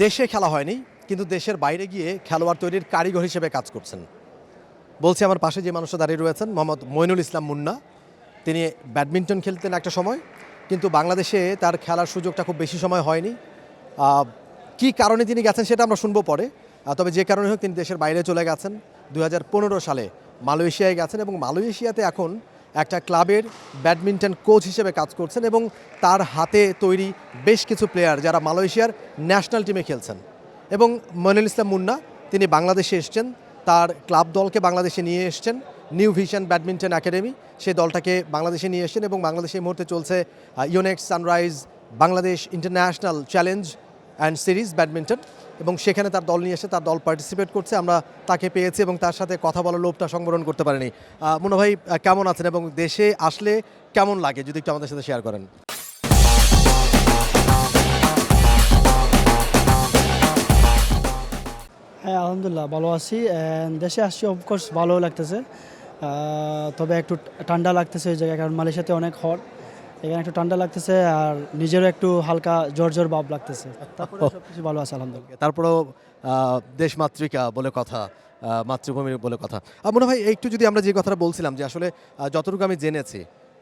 দেশে খেলা হয়নি, কিন্তু দেশের বাইরে গিয়ে খেলোয়াড় তৈরির কারিগর হিসেবে কাজ করছেন। বলছি আমার পাশে যে মানুষটা দাঁড়িয়ে রয়েছেন, মোহাম্মদ মইনুল ইসলাম মুন্না। তিনি ব্যাডমিন্টন খেলতেন একটা সময়, কিন্তু বাংলাদেশে তার খেলার সুযোগটা খুব বেশি সময় হয়নি। কি কারণে তিনি গেছেন সেটা আমরা শুনবো পরে। তবে যে কারণে হোক তিনি দেশের বাইরে চলে গেছেন। 2015 সালে মালয়েশিয়ায় গেছেন এবং মালয়েশিয়াতে এখন একটা ক্লাবের ব্যাডমিন্টন কোচ হিসেবে কাজ করছেন এবং তার হাতে তৈরি বেশ কিছু প্লেয়ার যারা মালয়েশিয়ার ন্যাশনাল টিমে খেলছেন। এবং মইনুল ইসলাম মুন্না তিনি বাংলাদেশে এসছেন, তার ক্লাব দলকে বাংলাদেশে নিয়ে এসছেন, নিউ ভিশন ব্যাডমিন্টন একাডেমি, সেই দলটাকে বাংলাদেশে নিয়ে এসছেন এবং বাংলাদেশে এই মুহূর্তে চলছে Yonex sunrise Bangladesh international challenge and series badminton, এবং সেখানে তার দল নিয়ে এসে তার দল পার্টিসিপেট করছে। আমরা তাকে পেয়েছি এবং তার সাথে কথা বলার লোভটা সংবরণ করতে পারিনি। মুন্না ভাই কেমন আছেন এবং দেশে আসলে কেমন লাগে যদি একটু আমাদের সাথে শেয়ার করেন? হ্যাঁ, আলহামদুলিল্লাহ ভালো আছি। দেশে আসছি, অফকোর্স ভালো লাগতেছে। তবে একটু ঠান্ডা লাগতেছে এই জায়গায়, কারণ মালয়েশিয়াতে অনেক হট। এখানে একটু ঠান্ডা লাগতেছে আর নিজেরও একটু হালকা জ্বর ভাব লাগতেছে। তারপরে সব কিছু ভালো আছে আলহামদুলিল্লাহ। তারপরেও দেশ মাতৃকা বলে কথা, মাতৃভূমি বলে কথা। মনে হয় একটু যদি আমরা যে কথাটা বলছিলাম যে আসলে যতটুকু আমি জেনেছি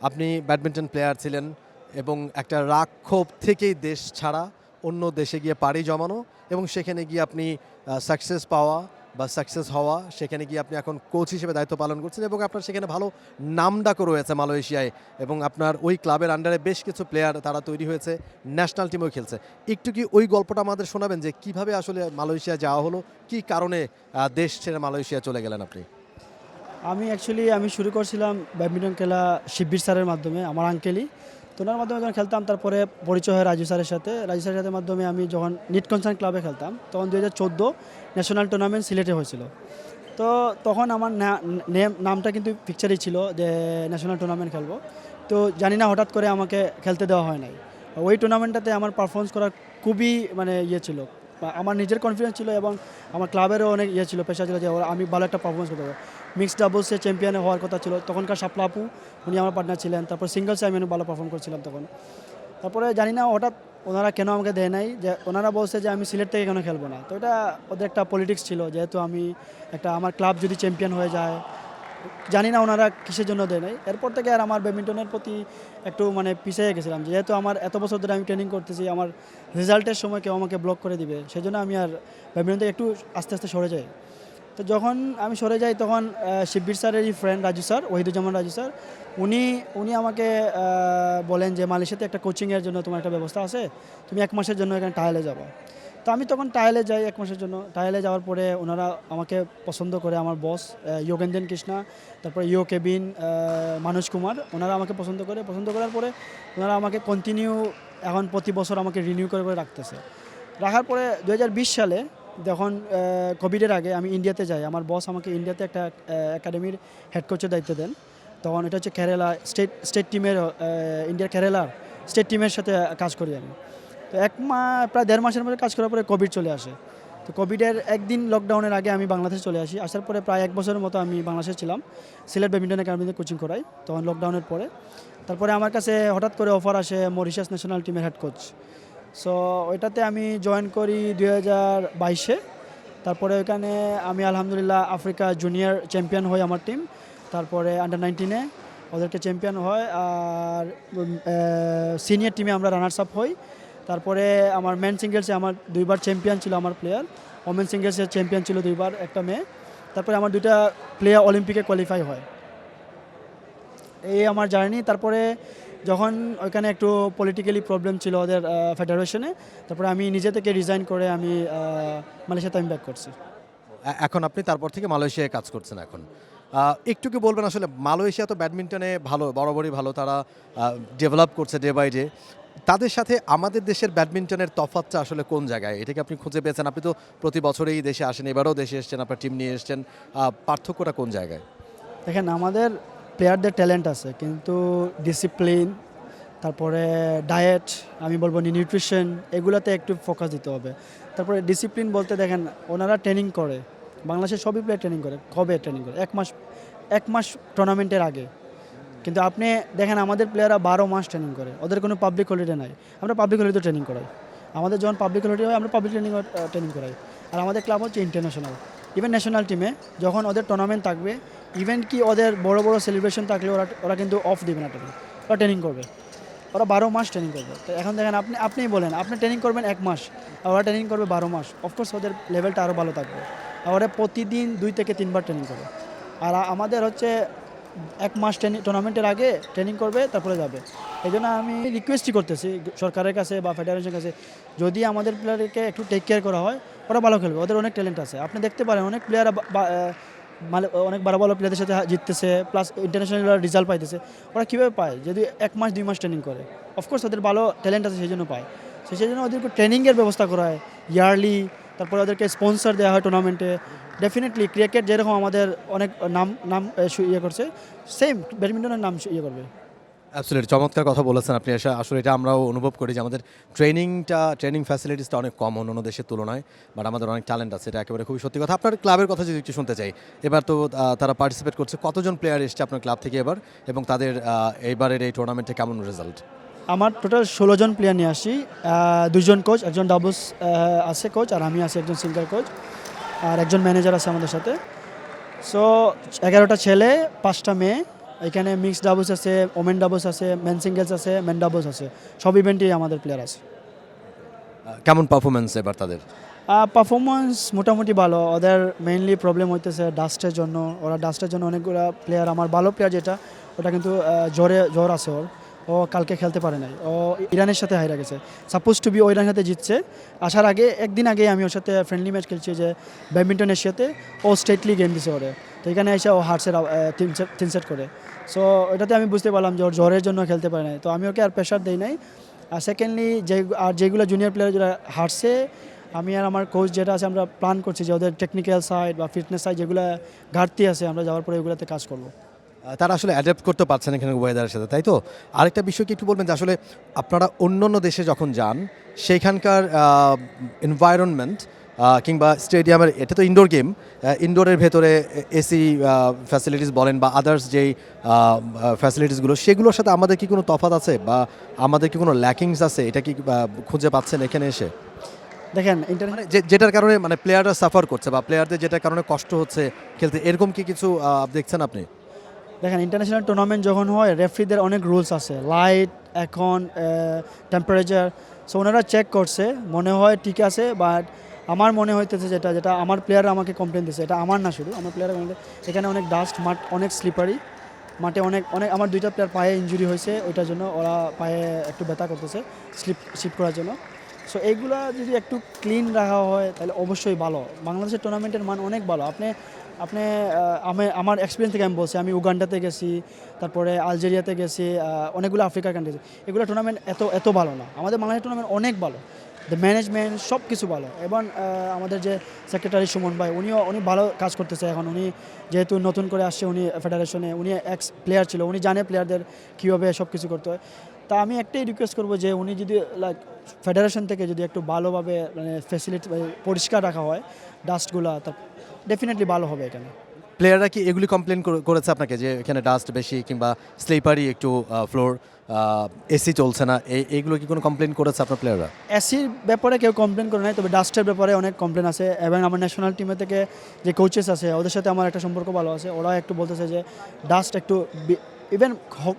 আপনি ব্যাডমিন্টন প্লেয়ার ছিলেন এবং একটা রাগ ক্ষোভ থেকেই দেশ ছাড়া অন্য দেশে গিয়ে পাড়ি জমানো এবং সেখানে গিয়ে আপনি সাকসেস পাওয়া বা সাকসেস হওয়া, সেখানে গিয়ে আপনি এখন কোচ হিসেবে দায়িত্ব পালন করছেন এবং আপনার সেখানে ভালো নামডাকও রয়েছে মালয়েশিয়ায়, এবং আপনার ওই ক্লাবের আন্ডারে বেশ কিছু প্লেয়ার তারা তৈরি হয়েছে, ন্যাশনাল টিমেও খেলছে। একটু কি ওই গল্পটা আমাদের শোনাবেন যে কিভাবে আসলে মালয়েশিয়া যাওয়া হলো, কি কারণে দেশ ছেড়ে মালয়েশিয়া চলে গেলেন আপনি? আমি শুরু করছিলাম ব্যাডমিন্টন খেলা শিববীর স্যারের মাধ্যমে, আমার আঙ্কেলই। তো ওনার মাধ্যমে যখন খেলতাম, তারপরে পরিচয় হয় রাজু স্যারের সাথে। রাজু স্যারের সাথে মাধ্যমে আমি যখন নিট কনসার্ন ক্লাবে খেলতাম, তখন 2014 ন্যাশনাল টুর্নামেন্ট সিলেটে হয়েছিল। তো তখন আমার নামটা কিন্তু পিকচারেই ছিল যে ন্যাশনাল টুর্নামেন্ট খেলবো। তো জানি না, হঠাৎ করে আমাকে খেলতে দেওয়া হয় নাই। ওই টুর্নামেন্টটাতে আমার পারফরমেন্স করার খুবই ছিল, আমার নিজের কনফিডেন্স ছিল এবং আমার ক্লাবেরও অনেক ছিল, পেশা ছিল যে আমি ভালো একটা পারফরমেন্স করতে পারবো। মিক্সড ডাবলসে চ্যাম্পিয়ন হওয়ার কথা ছিল, তখনকার শাপলা আপু উনি আমার পার্টনার ছিলেন। তারপর সিঙ্গলসে আমি ভালো পারফর্ম করছিলাম তখন। তারপরে জানি না হঠাৎ ওনারা কেন আমাকে দেয় নাই, যে ওনারা বলছে যে আমি সিলেট থেকে কেন খেলবো না। তো এটা ওদের একটা পলিটিক্স ছিল, যেহেতু আমি আমার ক্লাব যদি চ্যাম্পিয়ন হয়ে যায়, জানি না ওনারা কিসের জন্য দেয় নাই। এরপর থেকে আর আমার ব্যাডমিন্টনের প্রতি একটু পিছিয়ে গেছিলাম, যেহেতু আমার এত বছর ধরে আমি ট্রেনিং করতেছি, আমার রেজাল্টের সময় কেউ আমাকে ব্লক করে দিবে, সেই জন্য আমি আর ব্যাডমিন্টন থেকে একটু আস্তে আস্তে সরে যাই। তো যখন আমি সরে যাই, তখন শিববীর স্যারেরই friend Raju sir, Ohiduzzaman Raju sir, উনি আমাকে বলেন যে মালয়েশিয়াতে একটা কোচিংয়ের জন্য তোমার একটা ব্যবস্থা আছে, তুমি 1 মাসের জন্য এখানে ট্রায়ালে যাবো। তো আমি তখন ট্রায়ালে যাই 1 মাসের জন্য। ট্রায়ালে যাওয়ার পরে ওনারা আমাকে পছন্দ করে, আমার বস যোগেন্দ্রন কৃষ্ণা, তারপরে কেবিন, মানুষ কুমার, ওনারা আমাকে পছন্দ করার পরে ওনারা আমাকে কন্টিনিউ এখন প্রতি বছর আমাকে রিনিউ করে রাখতেছে। রাখার পরে 2020 সালে যখন কোভিডের আগে আমি ইন্ডিয়াতে যাই, আমার বস আমাকে ইন্ডিয়াতে একটা একাডেমির হেড কোচের দায়িত্ব দেন। তখন এটা হচ্ছে কেরালা স্টেট টিমের, ইন্ডিয়ার কেরালার স্টেট টিমের সাথে কাজ করি আমি। তো প্রায় 1.5 মাসের মধ্যে কাজ করার পরে কোভিড চলে আসে। তো কোভিডের একদিন লকডাউনের আগে আমি বাংলাদেশে চলে আসি। আসার পরে প্রায় 1 বছরের মতো আমি বাংলাদেশে ছিলাম, সিলেট ব্যাডমিন্টন একাডেমিতে কোচিং করাই তখন লকডাউনের পরে। তারপরে আমার কাছে হঠাৎ করে অফার আসে মরিশাস ন্যাশনাল টিমের হেড কোচ। সো ওইটাতে আমি জয়েন করি 2022-এ। তারপরে ওইখানে আমি আলহামদুলিল্লাহ আফ্রিকা জুনিয়র চ্যাম্পিয়ন হই আমার টিম। তারপরে আন্ডার 19-এ ওদেরকে চ্যাম্পিয়ন হয়, আর সিনিয়র টিমে আমরা রানার্স আপ হই। তারপরে আমার মেন সিঙ্গেলসে আমার 2বার চ্যাম্পিয়ন ছিল আমার প্লেয়ার, ওমেন সিঙ্গেলসে চ্যাম্পিয়ন ছিল 2বার, একটা মেয়ে। তারপরে আমার 2টা প্লেয়ার অলিম্পিকে কোয়ালিফাই হয়। এই আমার জার্নি। তারপরে যখন ওইখানে একটু পলিটিক্যালি প্রবলেম ছিল ওদের ফেডারেশনে, তারপরে আমি নিজে থেকে রিজাইন করে আমি মালয়েশিয়াতে আমি ব্যাক করছি। এখন আপনি তারপর থেকে মালয়েশিয়ায় কাজ করছেন। এখন একটু কি বলবেন আসলে মালয়েশিয়া তো ব্যাডমিন্টনে ভালো, বরাবরই ভালো, তারা ডেভেলপ করছে ডে বাই ডে। তাদের সাথে আমাদের দেশের ব্যাডমিন্টনের তফাৎটা আসলে কোন জায়গায়? এটাকে আপনি খুঁজে পেয়েছেন? আপনি তো প্রতি বছরেই দেশে আসেন, এবারও দেশে এসেছেন, আপনার টিম নিয়ে এসেছেন। পার্থক্যটা কোন জায়গায়? দেখেন, আমাদের প্লেয়ারদের ট্যালেন্ট আছে, কিন্তু ডিসিপ্লিন, তারপরে ডায়েট, আমি বলবো নিউট্রিশন, এগুলোতে একটু ফোকাস দিতে হবে। তারপরে ডিসিপ্লিন বলতে দেখেন, ওনারা ট্রেনিং করে, বাংলাদেশের সবই প্লেয়ার ট্রেনিং করে। কবে ট্রেনিং করে? 1 মাস টুর্নামেন্টের আগে। কিন্তু আপনি দেখেন আমাদের প্লেয়াররা 12 মাস ট্রেনিং করে, ওদের কোনো পাবলিক হলিডে নাই। আমরা পাবলিক হলিডে ট্রেনিং করাই। আমাদের যখন পাবলিক হলিডে হয় আমরা পাবলিক ট্রেনিং করাই। আর আমাদের ক্লাব হচ্ছে ইন্টারন্যাশনাল, ইভেন ন্যাশনাল টিমে যখন ওদের টুর্নামেন্ট থাকবে, ইভেন কি ওদের বড় বড় সেলিব্রেশন থাকলে ওরা ওরা কিন্তু অফ দেবে না, ট্রেনিং ওরা ট্রেনিং করবে, ওরা 12 মাস ট্রেনিং করবে। তো এখন দেখেন আপনিই বলেন, আপনি ট্রেনিং করবেন 1 মাস আর ওরা ট্রেনিং করবে 12 মাস, অফকোর্স ওদের লেভেলটা আরও ভালো থাকবে। আর ওরা প্রতিদিন 2 থেকে 3 বার ট্রেনিং করে। আর আমাদের হচ্ছে 1 মাস টুর্নামেন্টের আগে ট্রেনিং করবে, তারপরে যাবে। এই জন্য আমি রিকোয়েস্টই করতেছি সরকারের কাছে বা ফেডারেশনের কাছে, যদি আমাদের প্লেয়ারকে একটু টেক কেয়ার করা হয়, ওরা ভালো খেলবে, ওদের অনেক ট্যালেন্ট আছে। আপনি দেখতে পারেন অনেক প্লেয়ার অনেক ভালো ভালো প্লেয়ারদের সাথে জিততেছে, প্লাস ইন্টারন্যাশনাল রেজাল্ট পাইতেছে। ওরা কীভাবে পায়? যদি 1 মাস 2 মাস ট্রেনিং করে। অফকোর্স ওদের ভালো ট্যালেন্ট আছে, সেই জন্য পায়। সেই জন্য ওদেরকে ট্রেনিংয়ের ব্যবস্থা করা হয় ইয়ারলি, তারপরে ওদেরকে স্পন্সর দেওয়া হয় টুর্নামেন্টে। ডেফিনেটলি ক্রিকেট যেরকম আমাদের অনেক নাম নাম ইয়ে করছে, সেম ব্যাডমিন্টনের নাম ইয়ে করবে। অ্যাবসলিউটলি চমৎকার কথা বলেছেন আপনি। আসলে এটা আমরাও অনুভব করি যে আমাদের ট্রেনিং ফ্যাসিলিটিসটা অনেক কম অন্য দেশের তুলনায়, বাট আমাদের অনেক ট্যালেন্ট আছে, এটা একেবারে খুবই সত্যি কথা। আপনার ক্লাবের কথা যদি একটু শুনতে চাই, এবার তো তারা পার্টিসিপেট করছে, কতজন প্লেয়ার এসছে আপনার ক্লাব থেকে এবার, এবং তাদের এইবারের এই টুর্নামেন্টে কেমন রেজাল্ট? আমার টোটাল 16 জন প্লেয়ার নিয়ে আসি, 2 জন কোচ, একজন ডাবলস আছে কোচ, আর আমি আছি একজন সিঙ্গেল কোচ, আর একজন ম্যানেজার আছে আমাদের সাথে। সো 11টা ছেলে, 5টা মেয়ে। এখানে মিক্সড ডাবলস আছে, ওমেন ডাবলস আছে, মেন সিঙ্গেলস আছে, মেন ডাবলস আছে, সব ইভেন্টেই আমাদের প্লেয়ার আছে। কেমন পারফরমেন্স এবার তাদের? পারফরমেন্স মোটামুটি ভালো। ওদের মেইনলি প্রবলেম হইতেছে ডাস্টের জন্য। ওরা ডাস্টের জন্য অনেকগুলো প্লেয়ার, আমার ভালো প্লেয়ার যেটা, ওটা কিন্তু জ্বর আছে ওর, ও কালকে খেলতে পারে নাই। ও ইরানের সাথে হাইরা গেছে, সাপোজ টু বি ও ইরানের সাথে জিতছে। আসার আগে একদিন আগে আমি ওর সাথে ফ্রেন্ডলি ম্যাচ খেলছি যে ব্যাডমিন্টন এশিয়াতে, ও স্টেটলি গেম দিছে ওরে। তো এখানে এসে ও হার্টসের 3 সেট করে। সো এটাতে আমি বুঝতে পারলাম যে ওর জ্বরের জন্য খেলতে পারে নাই। তো আমি ওকে আর প্রেশার দিই নাই। আর সেকেন্ডলি যেগুলো জুনিয়র প্লেয়ার যারা হারছে, আমি আর আমার কোচ যেটা আছে, আমরা প্ল্যান করছি যে ওদের টেকনিক্যাল সাইড বা ফিটনেস সাইড যেগুলো ঘাটতি আছে, আমরা যাওয়ার পরে ওগুলোতে কাজ করবো। তারা আসলে অ্যাডাপ্ট করতে পারছেন এখানে ওয়েদারের সাথে, তাই তো? আরেকটা বিষয় কি একটু বলবেন যে আসলে আপনারা অন্য দেশে যখন যান, সেইখানকার এনভায়রনমেন্ট কিংবা স্টেডিয়ামের, এটা তো ইনডোর গেম, ইনডোরের ভেতরে এসি ফ্যাসিলিটিস বলেন বা আদার্স যেই ফ্যাসিলিটিসগুলো, সেগুলোর সাথে আমাদের কি কোনো তফাৎ আছে বা আমাদের কি কোনো ল্যাকিংস আছে, এটা কি খুঁজে পাচ্ছেন এখানে এসে? দেখেন মানে যেটার কারণে মানে প্লেয়াররা সাফার করছে বা প্লেয়ারদের যেটার কারণে কষ্ট হচ্ছে খেলতে, এরকম কি কিছু দেখছেন আপনি? দেখেন, ইন্টারন্যাশনাল টুর্নামেন্ট যখন হয়, রেফারিদের অনেক রুলস আছে, লাইট, এখন টেম্পারেচার। সো ওনারা চেক করছে, মনে হয় ঠিক আছে। বাট আমার মনে হইতেছে যেটা আমার প্লেয়াররা আমাকে কমপ্লেন দিচ্ছে, এটা আমার না, শুধু আমার প্লেয়াররা কমপ্লেন, এখানে অনেক ডাস্ট, মাঠ অনেক স্লিপারি, মাঠে অনেক আমার 2টা প্লেয়ার পায়ে ইনজুরি হয়েছে, ওইটার জন্য ওরা পায়ে একটু ব্যথা করতেছে স্লিপ করার জন্য। সো এইগুলো যদি একটু ক্লিন রাখা হয় তাহলে অবশ্যই ভালো। বাংলাদেশের টুর্নামেন্টের মান অনেক ভালো। আপনি আমার এক্সপিরিয়েন্স থেকে আমি বলছি, আমি উগান্ডাতে গেছি, তারপরে আলজেরিয়াতে গেছি, অনেকগুলো আফ্রিকার কান্ট্রি। এগুলো টুর্নামেন্ট এত ভালো না। আমাদের বাংলাদেশের টুর্নামেন্ট অনেক ভালো, দ্য ম্যানেজমেন্ট সব কিছু ভালো। এবং আমাদের যে সেক্রেটারি সুমন ভাই, উনি ভালো কাজ করতেছে এখন। উনি যেহেতু নতুন করে আসছে, উনি ফেডারেশনে, উনি এক্স প্লেয়ার ছিল, উনি জানে প্লেয়ারদের কীভাবে সব কিছু করতে হয়। তা আমি একটাই রিকোয়েস্ট করবো যে উনি যদি ফেডারেশন থেকে যদি একটু ভালোভাবে মানে ফ্যাসিলিটি পরিষ্কার রাখা হয় ডাস্টগুলো, তা ডেফিনেটলি ভালো হবে এখানে। প্লেয়াররা কি এগুলি কমপ্লেন করেছে আপনাকে যে এখানে ডাস্ট বেশি কিংবা স্লিপারি একটু ফ্লোর, এসি চলছে না, এইগুলো কি কোনো কমপ্লেন করেছে আপনার প্লেয়াররা? এসির ব্যাপারে কেউ কমপ্লেন করে নাই, তবে ডাস্টের ব্যাপারে অনেক কমপ্লেন আছে। এবং আমার ন্যাশনাল টিমে থেকে যে কোচেস আছে, ওদের সাথে আমার একটা সম্পর্ক ভালো আছে। ওরা একটু বলতেছে যে ডাস্ট একটু, ইভেন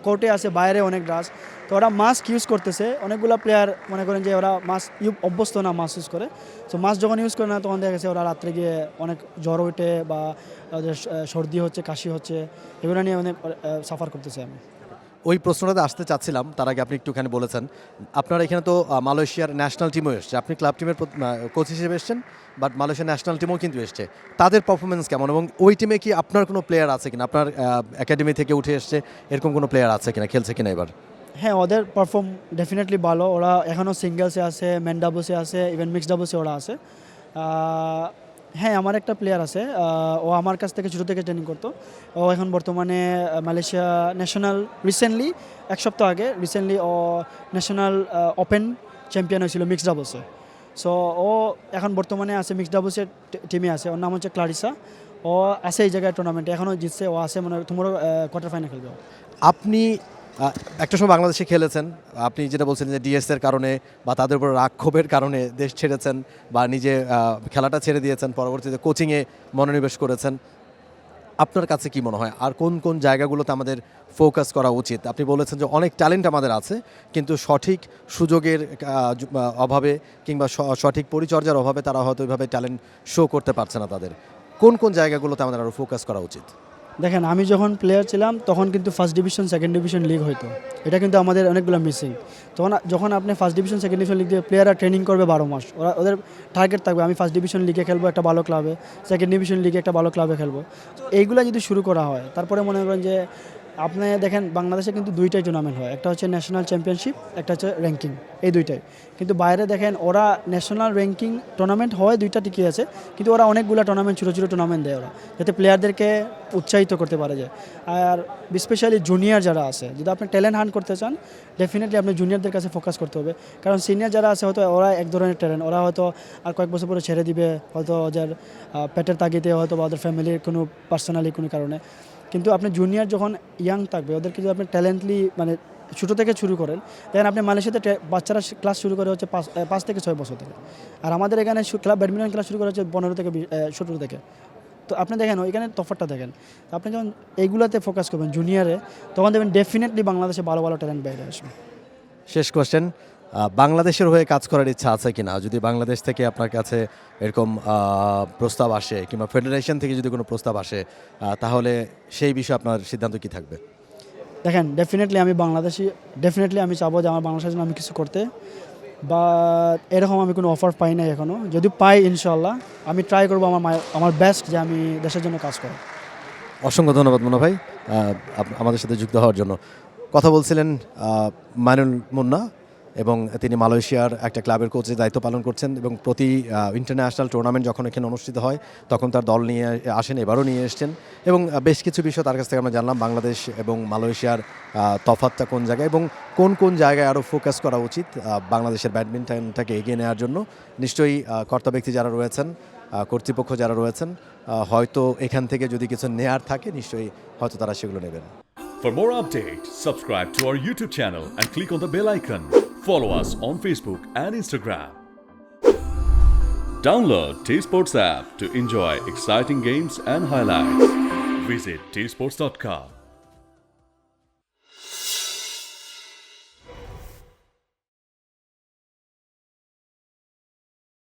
কোর্টে আছে বাইরে অনেক ডাস্ট, তো ওরা মাস্ক ইউজ করতেছে। অনেকগুলো প্লেয়ার মনে করেন যে ওরা মাস্ক অভ্যস্ত না মাস্ক ইউজ করে। সো মাস্ক যখন ইউজ করে না, তখন দেখা গেছে ওরা রাত্রে গিয়ে অনেক জ্বর ওঠে বা ওদের সর্দি হচ্ছে, কাশি হচ্ছে, এগুলো নিয়ে অনেক সাফার করতেছে। আমি ওই প্রশ্নটাতে আসতে চাচ্ছিলাম, তার আগে আপনি একটুখানি বলেছেন আপনার এখানে তো মালয়েশিয়ার ন্যাশনাল টিমও এসছে, আপনি ক্লাব টিমের কোচ হিসেবে এসছেন, বাট মালয়েশিয়ার ন্যাশনাল টিমও কিন্তু এসছে। তাদের পারফরমেন্স কেমন, এবং ওই টিমে কি আপনার কোনো প্লেয়ার আছে কিনা, আপনার একাডেমি থেকে উঠে এসছে এরকম কোনো প্লেয়ার আছে কিনা, খেলছে কিনা এবার? হ্যাঁ, ওদের পারফর্ম ডেফিনেটলি ভালো। ওরা এখনও সিঙ্গেলসে আছে, মেন ডাবলসে আছে, ইভেন মিক্সড ডাবলসে ওরা আছে। হ্যাঁ, আমার একটা প্লেয়ার আছে, ও আমার কাছ থেকে ছোটো থেকে ট্রেনিং করতো। ও এখন বর্তমানে মালয়েশিয়া ন্যাশনাল, রিসেন্টলি 1 সপ্তাহ আগে ও ন্যাশনাল ওপেন চ্যাম্পিয়ন হয়েছিল মিক্সড ডাবলসে। সো ও এখন বর্তমানে আছে মিক্সড ডাবলসের টিমে আছে। ওর নাম হচ্ছে ক্লারিসা। ও আছে এই জায়গায় টুর্নামেন্টে, এখনও জিতছে। ও আছে, মানে তোমারও কোয়ার্টার ফাইনাল খেলবে। আপনি একটা সময় বাংলাদেশে খেলেছেন, আপনি যেটা বলছেন যে ডিএসের কারণে বা তাদের উপর রাগ ক্ষোভের কারণে দেশ ছেড়েছেন বা নিজে খেলাটা ছেড়ে দিয়েছেন, পরবর্তীতে কোচিংয়ে মনোনিবেশ করেছেন। আপনার কাছে কি মনে হয় আর কোন কোন জায়গাগুলোতে আমাদের ফোকাস করা উচিত? আপনি বলেছেন যে অনেক ট্যালেন্ট আমাদের আছে, কিন্তু সঠিক সুযোগের অভাবে কিংবা সঠিক পরিচর্যার অভাবে তারা হয়তো ওইভাবে ট্যালেন্ট শো করতে পারছে না তাদের। কোন কোন জায়গাগুলোতে আমাদের আরও ফোকাস করা উচিত? দেখেন, আমি যখন প্লেয়ার ছিলাম তখন কিন্তু first division second division league হতো, এটা কিন্তু আমাদের অনেকগুলো মিসিং। তখন যখন আপনি first division second division league দিয়ে প্লেয়াররা ট্রেনিং করবে 12 মাস, ওদের টার্গেট থাকবে আমি ফার্স্ট ডিভিশন লিগে খেলবো একটা ভালো ক্লাবে, সেকেন্ড ডিভিশন লিগে একটা ভালো ক্লাবে খেলবো। এইগুলো যদি শুরু করা হয়, তারপরে মনে করেন যে আপনি দেখেন বাংলাদেশে কিন্তু দুইটাই টুর্নামেন্ট হয়, একটা হচ্ছে ন্যাশনাল চ্যাম্পিয়নশিপ, একটা হচ্ছে র্যাঙ্কিং, এই দুইটাই। কিন্তু বাইরে দেখেন ওরা ন্যাশনাল র্যাঙ্কিং টুর্নামেন্ট হয় দুইটা ঠিকই আছে, কিন্তু ওরা অনেকগুলো টুর্নামেন্ট ছোটো ছোটো টুর্নামেন্ট দেয় ওরা, যাতে প্লেয়ারদেরকে উৎসাহিত করতে পারে যায়। আর স্পেশালি জুনিয়র যারা আছে, যদি আপনি ট্যালেন্ট হান্ট করতে চান, ডেফিনেটলি আপনি জুনিয়রদের কাছে ফোকাস করতে হবে। কারণ সিনিয়র যারা আছে হয়তো ওরা এক ধরনের ট্যালেন্ট, ওরা হয়তো আর কয়েক বছর পরে ছেড়ে দিবে, হয়তো ওদের পেটের তাগিদে হয়তো বা ওদের ফ্যামিলির কোনো পার্সোনালি কোনো কারণে। কিন্তু আপনি জুনিয়র যখন ইয়াং থাকবে, ওদেরকে যদি আপনি ট্যালেন্টলি মানে ছোটো থেকে শুরু করেন, দেখেন আপনি মালয়েশিয়াতে বাচ্চারা ক্লাস শুরু করে হচ্ছে 5 থেকে 6 বছর থেকে, আর আমাদের এখানে ব্যাডমিন্টন ক্লাস শুরু করে হচ্ছে 15 থেকে 17 থেকে। তো আপনি দেখেন ওইখানে তফাৎটা দেখেন। আপনি যখন এইগুলোতে ফোকাস করবেন জুনিয়রে, তখন দেখবেন ডেফিনেটলি বাংলাদেশে ভালো ভালো ট্যালেন্ট বাইরে আসবে। শেষ কোশ্চেন, বাংলাদেশের হয়ে কাজ করার ইচ্ছা আছে কিনা? যদি বাংলাদেশ থেকে আপনার কাছে এরকম প্রস্তাব আসে কিংবা ফেডারেশন থেকে যদি কোনো প্রস্তাব আসে, তাহলে সেই বিষয়ে আপনার সিদ্ধান্ত কি থাকবে? দেখেন, ডেফিনেটলি আমি চাবো যে আমার বাংলাদেশের জন্য আমি কিছু করতে, বা এরকম আমি কোনো অফার পাই নাই এখনও। যদি পাই ইনশাল্লাহ আমি ট্রাই করবো আমার বেস্ট যে আমি দেশের জন্য কাজ করি। অসংখ্য ধন্যবাদ মুন্না ভাই আমাদের সাথে যুক্ত হওয়ার জন্য। কথা বলছিলেন মাইনুল মুন্না, এবং তিনি মালয়েশিয়ার একটা ক্লাবের কোচের দায়িত্ব পালন করছেন, এবং প্রতি ইন্টারন্যাশনাল টুর্নামেন্ট যখন এখানে অনুষ্ঠিত হয় তখন তার দল নিয়ে আসেন, এবারও নিয়ে এসছেন, এবং বেশ কিছু বিষয় তার কাছ থেকে আমরা জানলাম বাংলাদেশ এবং মালয়েশিয়ার তফাৎটা কোন জায়গায় এবং কোন কোন জায়গায় আরও ফোকাস করা উচিত বাংলাদেশের ব্যাডমিন্টনটাকে এগিয়ে নেওয়ার জন্য। নিশ্চয়ই কর্তা ব্যক্তি যারা রয়েছেন, কর্তৃপক্ষ যারা রয়েছেন, হয়তো এখান থেকে যদি কিছু নেয়ার থাকে নিশ্চয়ই হয়তো তারা সেগুলো নেবেন। For more updates, subscribe to our YouTube channel and click on the bell icon. Follow us on Facebook and Instagram. Download T-Sports app to enjoy exciting games and highlights. Visit tsports.com.